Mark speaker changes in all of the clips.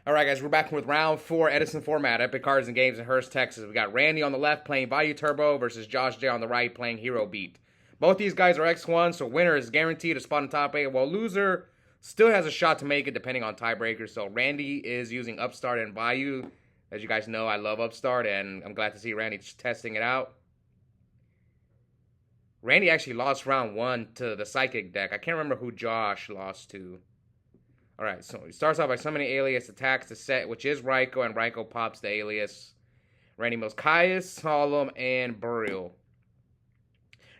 Speaker 1: All right, guys, we're back with round 4, Edison Format, Epic Cards and Games in Hurst, Texas. We got Randy on the left playing Vayu Turbo versus Josh J on the right playing Hero Beat. Both these guys are X1, so winner is guaranteed to spot in top 8, while loser still has a shot to make it depending on tiebreakers. So Randy is using Upstart and Vayu. As you guys know, I love Upstart, and I'm glad to see Randy testing it out. Randy actually lost round 1 to the Psychic deck. I can't remember who Josh lost to. Alright, so he starts off by summoning Alias, attacks the set, which is Raikou, and Raikou pops the Alias. Randy mills Caius, Solemn, and Burial.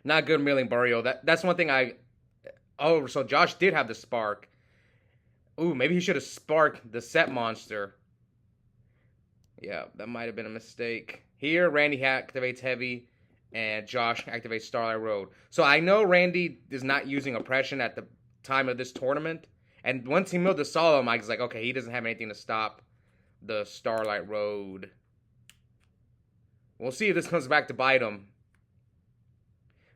Speaker 1: Not good milling Burial. That's one thing I... Oh, so Josh did have the Spark. Ooh, maybe he should have sparked the set monster. Yeah, that might have been a mistake. Here, Randy activates Heavy, and Josh activates Starlight Road. So I know Randy is not using Oppression at the time of this tournament. And once he milled the Solemn, I was like, okay, he doesn't have anything to stop the Starlight Road. We'll see if this comes back to bite him.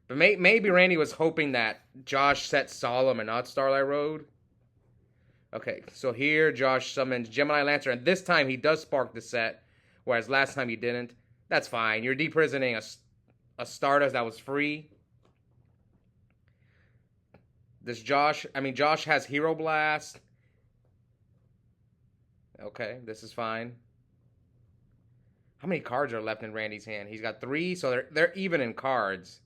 Speaker 1: But maybe Randy was hoping that Josh set Solemn and not Starlight Road. Okay, so here Josh summons Gemini Lancer, and this time he does spark the set, whereas last time he didn't. That's fine. You're deprisoning a Stardust that was free. Josh has Hero Blast. Okay, this is fine. How many cards are left in Randy's hand? He's got 3, so they're even in cards.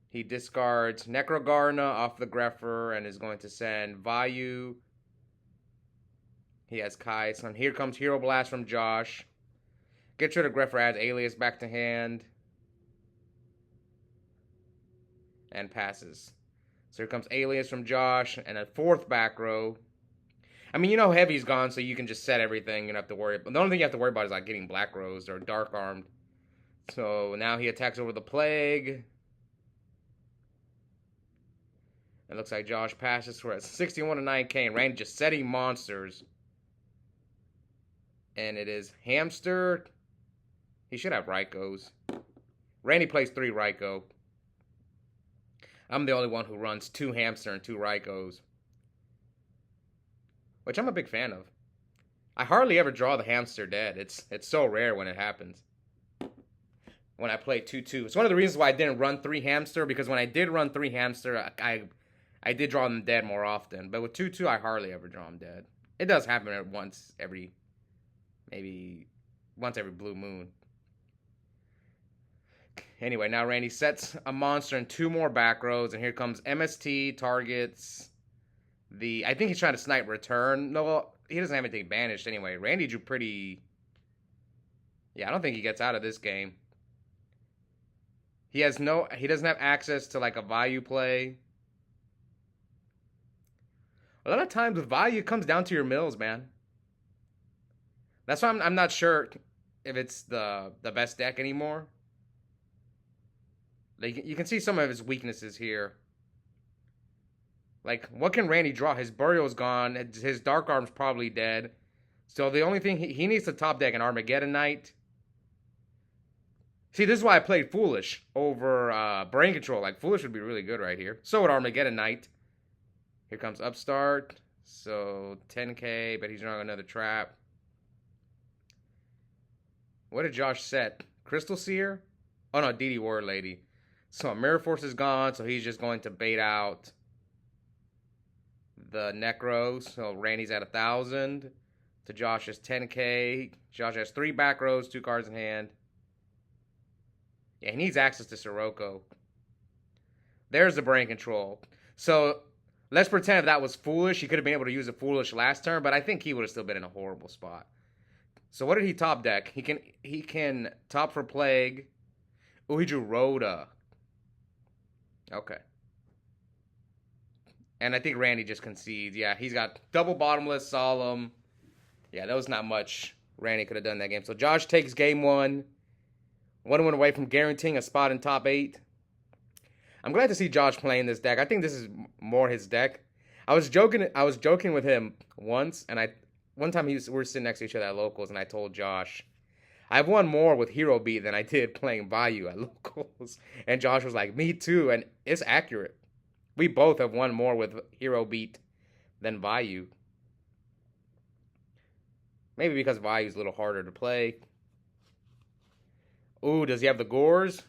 Speaker 1: He discards Necrogarna off the Greffer and is going to send Vayu. He has Kai. So here comes Hero Blast from Josh. Gets rid of Greffer, adds Alias back to hand. And passes. So here comes Alias from Josh and a 4th back row. I mean, you know Heavy's gone, so you can just set everything. You don't have to worry. The only thing you have to worry about is like getting Black Rose or Dark Armed. So now he attacks over the Plague. It looks like Josh passes. We're at 61 to 9K, and Randy just setting monsters. And it is Hamster. He should have Raikous. Randy plays 3 Raikou. I'm the only one who runs 2 Hamster and 2 Raikous, which I'm a big fan of. I hardly ever draw the Hamster dead. It's so rare when it happens. When I play 2-2. It's one of the reasons why I didn't run 3 Hamster, because when I did run 3 Hamster, I did draw them dead more often. But with 2-2, I hardly ever draw them dead. It does happen maybe once every blue moon. Anyway, now Randy sets a monster in 2 more back rows, and here comes MST, targets I think he's trying to snipe return. No, he doesn't have anything banished anyway. Randy drew pretty... Yeah, I don't think he gets out of this game. He doesn't have access to like a Vayu play. A lot of times with Vayu, it comes down to your mills, man. That's why I'm not sure if it's the best deck anymore. Like, you can see some of his weaknesses here. Like, what can Randy draw? His Burial's gone. His Dark Arm's probably dead. So the only thing, he needs to top deck an Armageddon Knight. See, this is why I played Foolish over Brain Control. Like, Foolish would be really good right here. So would Armageddon Knight. Here comes Upstart. So 10K, but he's drawing another trap. What did Josh set? Crystal Seer? Oh no, DD Word Lady. So Mirror Force is gone, so he's just going to bait out the Necros. So Randy's at 1,000. To Josh's 10K. Josh has 3 back rows, 2 cards in hand. Yeah, he needs access to Sirocco. There's the Brain Control. So let's pretend if that was Foolish. He could have been able to use a Foolish last turn, but I think he would have still been in a horrible spot. So what did he top deck? He can top for Plague. Oh, he drew Rhoda. Okay. And I think Randy just concedes. Yeah, he's got double bottomless, Solemn. Yeah, that was not much Randy could have done that game. So Josh takes game 1. 1 win away from guaranteeing a spot in top 8. I'm glad to see Josh playing this deck. I think this is more his deck. I was joking with him once, and one time we were sitting next to each other at locals, and I told Josh, I've won more with Hero Beat than I did playing Vayu at locals. And Josh was like, me too, and it's accurate. We both have won more with Hero Beat than Vayu. Maybe because Vayu's a little harder to play. Ooh, does he have the Gores?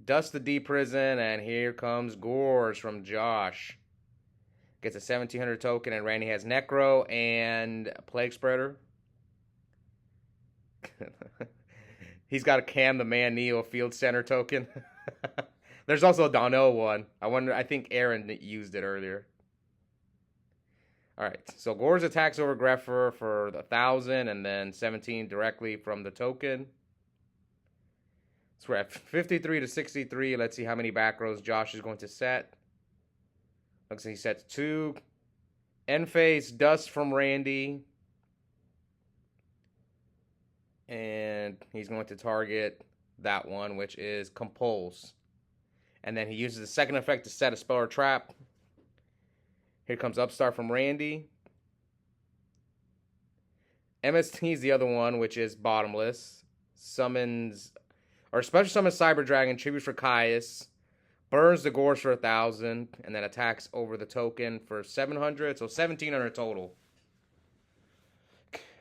Speaker 1: Dust the D Prison, and here comes Gores from Josh. Gets a 1700 token, and Randy has Necro and Plague Spreader. He's got a Cam the Man Neo Field Center token. There's also a Donnell one. I think Aaron used it earlier. Alright, so Gores attacks over Greffer for 1,000 and then 17 directly from the token. So we're at 53 to 63. Let's see how many back rows Josh is going to set. Looks like he sets 2. End phase, Dust from Randy. And he's going to target that one, which is Compulse. And then he uses the second effect to set a spell or trap. Here comes Upstart from Randy. MST is the other one, which is Bottomless. Summons, or special summons Cyber Dragon, tribute for Caius. Burns the Gores for 1,000, and then attacks over the token for 700, so 1,700 total.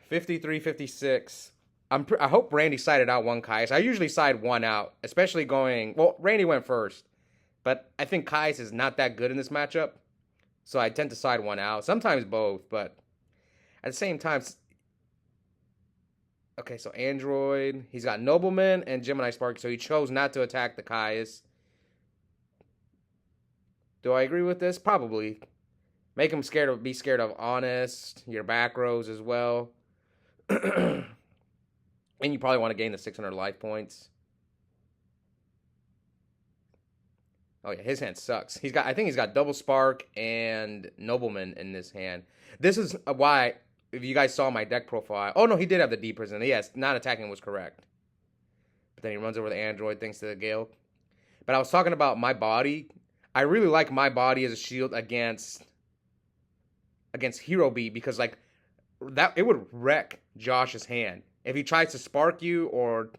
Speaker 1: 53, 56. I hope Randy sided out one Caius. I usually side one out, especially going, well, Randy went first, but I think Caius is not that good in this matchup, so I tend to side one out. Sometimes both, but at the same time, okay, so Android, he's got Nobleman and Gemini Spark, so he chose not to attack the Caius. Do I agree with this? Probably. Make him be scared of Honest, your back rows as well. And you probably want to gain the 600 life points. Oh yeah, his hand sucks. I think he's got Double Spark and Nobleman in this hand. This is why, if you guys saw my deck profile, oh no, he did have the D Prison. Yes, not attacking was correct. But then he runs over the Android thanks to the Gale. But I was talking about my body. I really like my body as a shield against Hero B, because like that it would wreck Josh's hand. If he tries to spark you or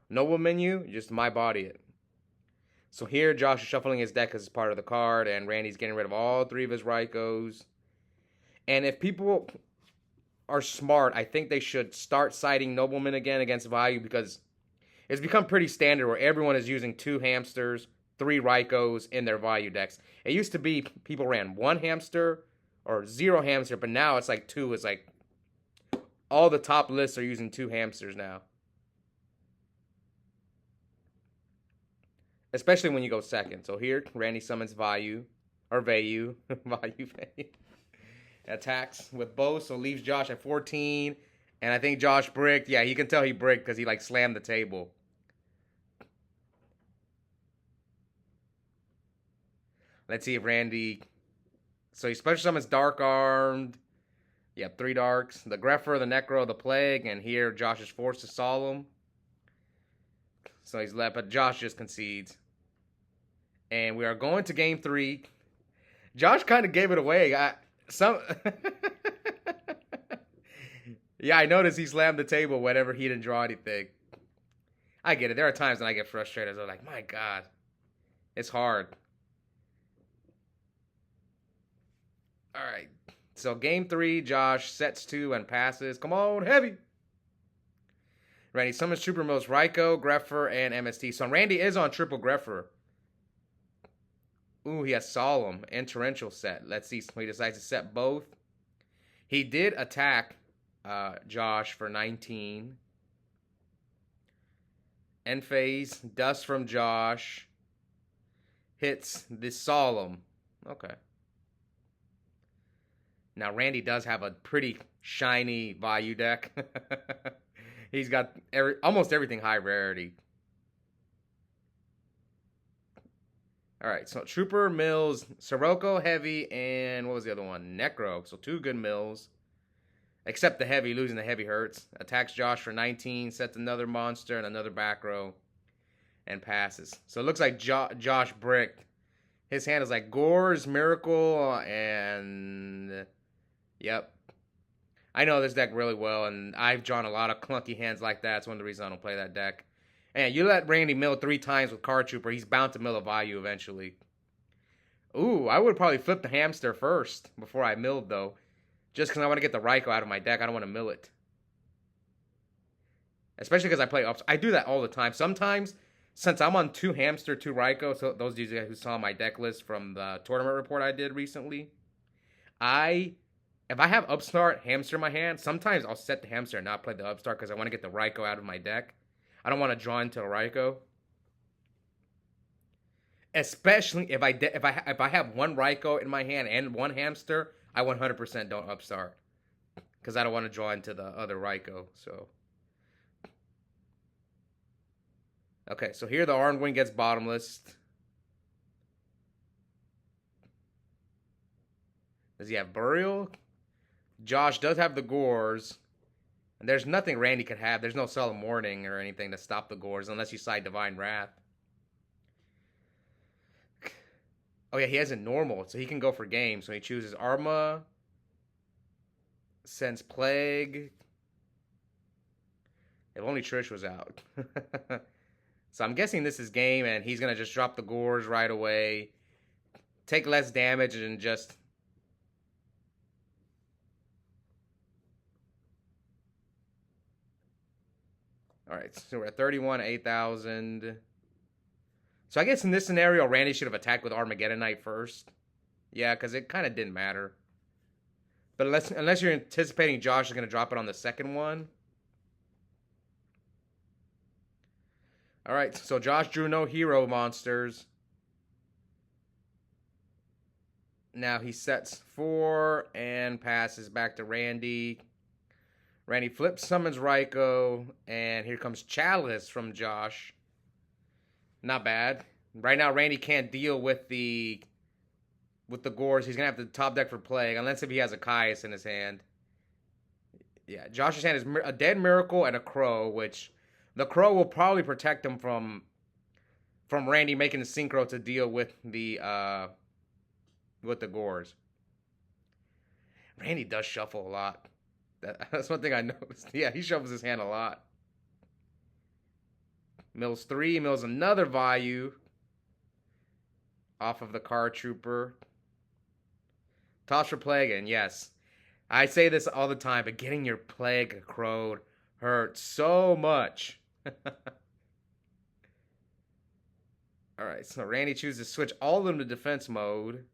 Speaker 1: Nobleman you, just my body it. So here Josh is shuffling his deck as part of the card, and Randy's getting rid of all 3 of his Raikos. And if people are smart, I think they should start siding Nobleman again against Vayu, because it's become pretty standard where everyone is using 2 hamsters, 3 Raikos in their Vayu decks. It used to be people ran 1 hamster or 0 hamster, but now it's like 2 is like all the top lists are using 2 hamsters now. Especially when you go second. So here, Randy summons Vayu. Vayu. Attacks with both, so leaves Josh at 14. And I think Josh bricked. Yeah, you can tell he bricked because he like slammed the table. Let's see if Randy... So he special summons Dark Armed. Yep, 3 darks. The Greffer, the Necro, the Plague, and here Josh is forced to Solemn. So he's left, but Josh just concedes. And we are going to game 3. Josh kind of gave it away. Yeah, I noticed he slammed the table whenever he didn't draw anything. I get it. There are times when I get frustrated. I'm like, my God, it's hard. All right. So game 3, Josh sets 2 and passes. Come on, heavy. Randy summons Trooper Mills, Raiko, Greffer, and MST. So Randy is on triple Greffer. Ooh, he has Solemn and Torrential set. Let's see. He decides to set both. He did attack Josh for 19. End phase, Dust from Josh. Hits the Solemn. Okay. Now, Randy does have a pretty shiny Vayu deck. He's got almost everything high rarity. All right, so Trooper, Mills, Sirocco, Heavy, and what was the other one? Necro. So 2 good Mills. Except the Heavy, losing the Heavy hurts. Attacks Josh for 19, sets another monster and another back row, and passes. So it looks like Josh bricked. His hand is like Gores, Miracle, and... Yep. I know this deck really well, and I've drawn a lot of clunky hands like that. It's one of the reasons I don't play that deck. And you let Randy mill 3 times with Card Trooper, he's bound to mill a Vayu eventually. Ooh, I would probably flip the hamster first before I milled, though. Just because I want to get the Raikou out of my deck. I don't want to mill it. Especially because I play ups. I do that all the time. Sometimes, since I'm on 2 Hamster, 2 Raikou, so those of you who saw my deck list from the tournament report I did recently, if I have Upstart, Hamster in my hand, sometimes I'll set the Hamster and not play the Upstart because I want to get the Raikou out of my deck. I don't want to draw into a Raikou. Especially if I have 1 Raikou in my hand and 1 Hamster, I 100% don't Upstart because I don't want to draw into the other Raikou. So, okay, so here the Orange Wing gets bottomless. Does he have Burial? Josh does have the Gores. And there's nothing Randy could have. There's no Solemn Warning or anything to stop the Gores unless you side Divine Wrath. Oh yeah, he has a normal, so he can go for game. So he chooses Arma, Sense Plague. If only Trish was out. So I'm guessing this is game, and he's going to just drop the Gores right away. Take less damage and just... Alright, so we're at 31, 8,000. So I guess in this scenario, Randy should have attacked with Armageddon Knight first. Yeah, because it kind of didn't matter. But unless you're anticipating Josh is going to drop it on the second one. Alright, so Josh drew no hero monsters. Now he sets 4 and passes back to Randy. Randy flips, summons Raikou, and here comes Chalice from Josh. Not bad. Right now, Randy can't deal with the Gores. He's going to have to top deck for Plague, unless if he has a Caius in his hand. Yeah, Josh's hand is a Dead Miracle and a Crow, which the Crow will probably protect him from Randy making the Synchro to deal with the Gores. Randy does shuffle a lot. That's one thing I noticed. Yeah, he shuffles his hand a lot. Mills 3, mills another Vayu off of the Card Trooper. Toss for Plague, and yes, I say this all the time, but getting your Plague crowed hurts so much. Alright, so Randy chooses to switch all of them to defense mode.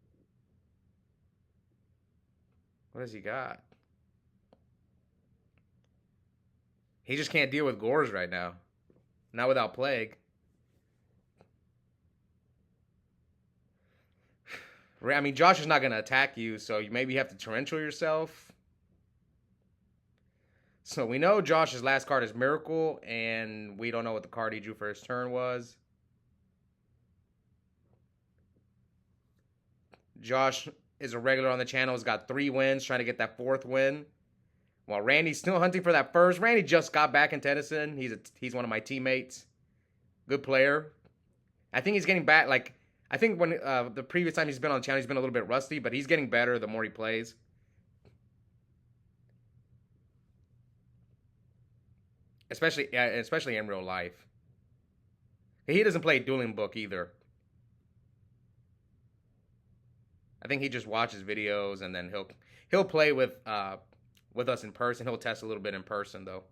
Speaker 1: What has he got? He just can't deal with Gores right now. Not without Plague. I mean, Josh is not going to attack you, so you maybe have to torrential yourself. So we know Josh's last card is Miracle, and we don't know what the card he drew for his turn was. Josh is a regular on the channel. He's got 3 wins, trying to get that 4th win. While Randy's still hunting for that first. Randy just got back into Edison. He's one of my teammates. Good player. I think he's getting back. Like, I think when the previous time he's been on the channel, he's been a little bit rusty, but he's getting better the more he plays. Especially in real life. He doesn't play Dueling Book either. I think he just watches videos and then he'll play with us in person. He'll test a little bit in person though.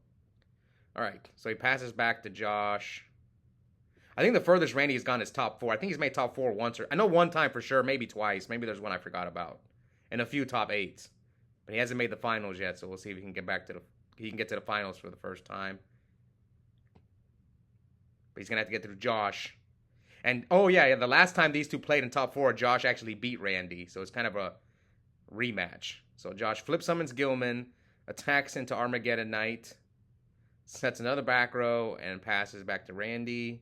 Speaker 1: All right, so he passes back to Josh. I think the furthest Randy has gone is top 4. I think he's made top 4 once, or I know one time for sure, maybe twice. Maybe there's one I forgot about, and a few top 8s. But he hasn't made the finals yet, so we'll see if he can get to the finals for the first time. But he's gonna have to get through Josh. And oh yeah, the last time these two played in top 4, Josh actually beat Randy, so it's kind of a rematch. So Josh flip summons Gilman, attacks into Armageddon Knight, sets another back row, and passes back to Randy.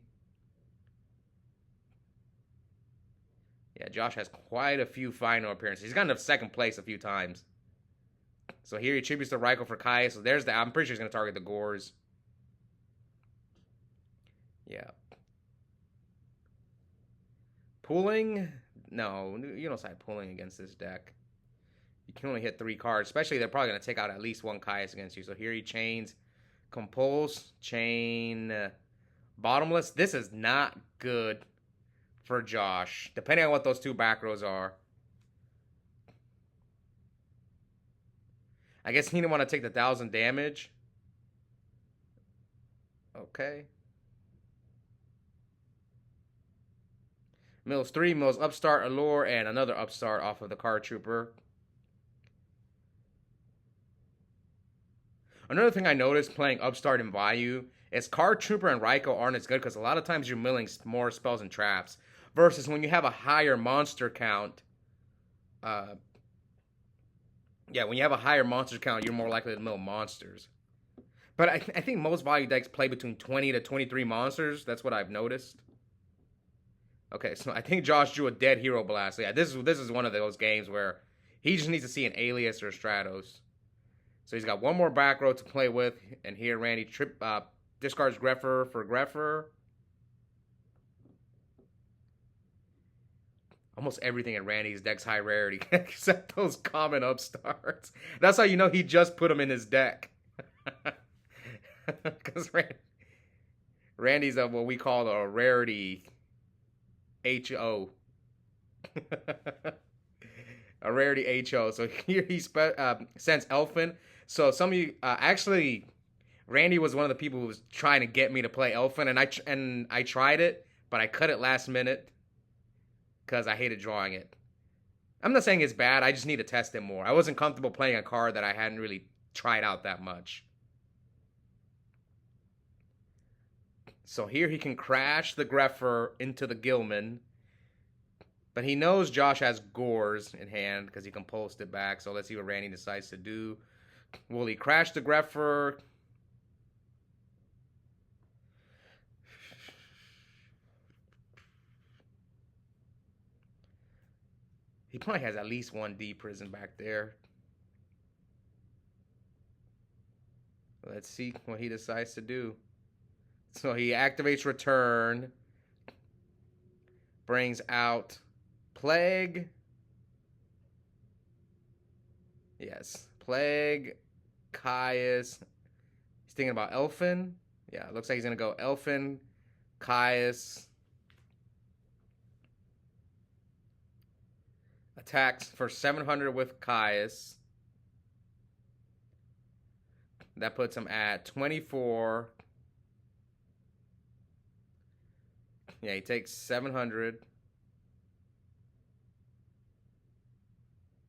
Speaker 1: Yeah, Josh has quite a few final appearances. He's gotten to 2nd place a few times. So here he tributes to Raikou for Kai. So there's I'm pretty sure he's going to target the Gores. Yeah. Pooling? No, you don't side pooling against this deck. You can only hit 3 cards. Especially they're probably going to take out at least 1 Caius against you. So here he chains Compulse, Chain, Bottomless. This is not good for Josh, depending on what those 2 back rows are. I guess he didn't want to take the 1,000 damage. Okay. Mills 3, Mills Upstart, Allure, and another Upstart off of the Card Trooper. Another thing I noticed playing Upstart and Vayu is Card Trooper and Raikou aren't as good because a lot of times you're milling more spells and traps. Versus when you have a higher monster count, when you have a higher monster count, you're more likely to mill monsters. But I think most Vayu decks play between 20 to 23 monsters. That's what I've noticed. Okay, so I think Josh drew a dead Hero Blast. Yeah, this is one of those games where he just needs to see an Alias or a Stratos. So he's got one more back row to play with, and here Randy discards Greffer for Greffer. Almost everything in Randy's deck's high rarity, except those common Upstarts. That's how you know he just put them in his deck. Because Randy's what we call a rarity HO. A rarity HO. So here he sends Elfin. So some of you, actually, Randy was one of the people who was trying to get me to play Elfin, and I tried it, but I cut it last minute because I hated drawing it. I'm not saying it's bad. I just need to test it more. I wasn't comfortable playing a card that I hadn't really tried out that much. So here he can crash the Greffer into the Gilman. But he knows Josh has Gores in hand because he can post it back. So let's see what Randy decides to do. Will he crash the Greffer? He probably has at least one D prison back there. Let's see what he decides to do. So he activates Return. Brings out Plague. Yes. Plague. Caius. He's thinking about Elfin. Yeah, it looks like he's going to go Elfin. Caius. Attacks for 700 with Caius. That puts him at 24. Yeah, he takes 700.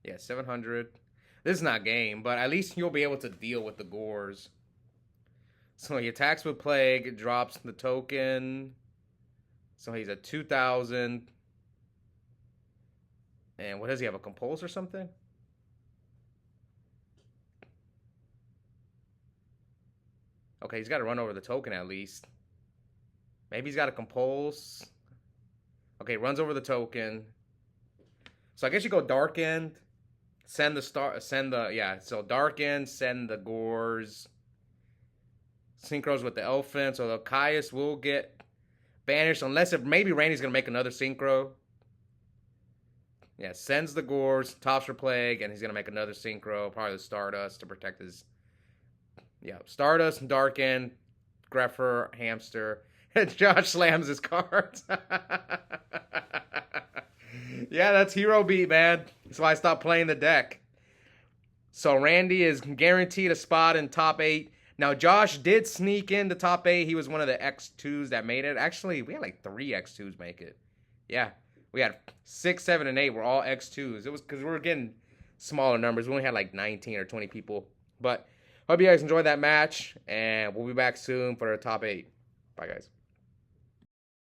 Speaker 1: Yeah, 700. This is not game, but at least you'll be able to deal with the Gores. So he attacks with Plague, drops the token. So he's at 2,000. And what does he have, a Compulse or something? Okay, he's got to run over the token at least. Maybe he's got a Compulse. Okay, runs over the token. So I guess you go Dark End. So Dark End, send the Gores. Synchros with the Elfin. So the Caius will get banished unless maybe Randy's going to make another Synchro. Yeah, sends the Gores, tops for Plague, and he's going to make another Synchro, probably the Stardust to protect his... Yeah, Stardust, Dark End, Greffer, Hamster. Josh slams his cards. Yeah, that's Hero Beat, man. That's why I stopped playing the deck. So Randy is guaranteed a spot in top 8. Now, Josh did sneak in the top 8. He was one of the X2s that made it. Actually, we had like 3 X2s make it. Yeah. We had 6, 7, and 8 were all X2s. It was because we were getting smaller numbers. We only had like 19 or 20 people. But hope you guys enjoyed that match. And we'll be back soon for the top 8. Bye, guys.